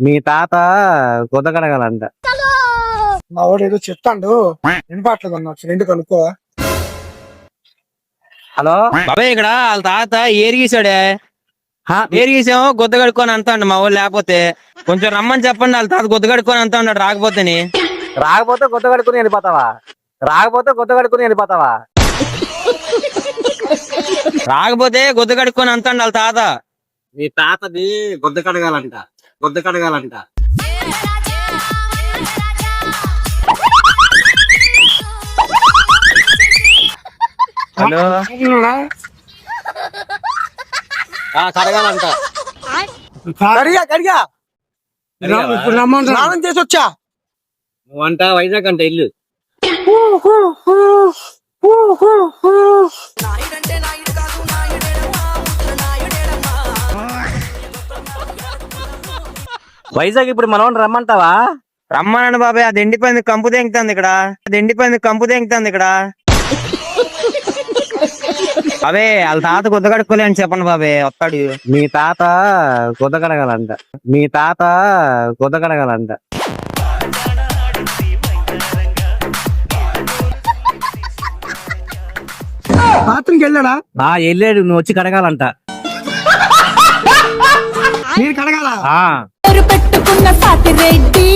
మీ తాత గుద్ద కడగాలంట. మా వాడు ఏదో చెప్తాడు వినపట్లేదు అన్న, ఒకసారి కనుక్కో. హలో బాబాయ్, ఇక్కడ వాళ్ళ తాత ఏరిగీసాడే. ఏరిగీసామో గుద్ద కడుక్కొని అంతా మా వాళ్ళు. లేకపోతే కొంచెం రమ్మని చెప్పండి, వాళ్ళ తాత గుద్ద కడుక్కొని అంతా ఉన్నాడు. రాకపోతేని రాకపోతే గుద్ద కడుక్కుని వెళ్ళిపోతావా? రాకపోతే గుద్ద కడుక్కుని వెళ్ళిపోతావా? రాకపోతే గుద్ద కడుక్కొని అంతా వాళ్ళ తాత. మీ తాతది గుద్ద కడగాలంట, గుద్ద కడగాలంట. హలో, కడగాలంట. కడిగా కడిగా ఇప్పుడు రమ్మని స్నానం చేసి వచ్చా. నువ్వంట వైజాగ్ అంట ఇల్లు. వైజాగ్ ఇప్పుడు మనం రమ్మంటావా? రమ్మనండి బాబాయ్. అది ఎండిపోయింది, కంపు తెంగుతుంది ఇక్కడ. అది ఎండిపోయింది, కంపు తెంగుతుంది ఇక్కడ. అవే వాళ్ళ తాత గుద్ద కడుక్కోలే అని చెప్పండి బాబాయ్, వస్తాడు. మీ తాత గుద్ద కడగాలంట. మీ తాత గుద్ద కడగాలంట. బాత్రూమ్కి వెళ్ళాడా? వెళ్ళాడు, నువ్వు వచ్చి కడగాలంట. నేను కడగాల. పెట్టుకున్న సాటి రెడ్డి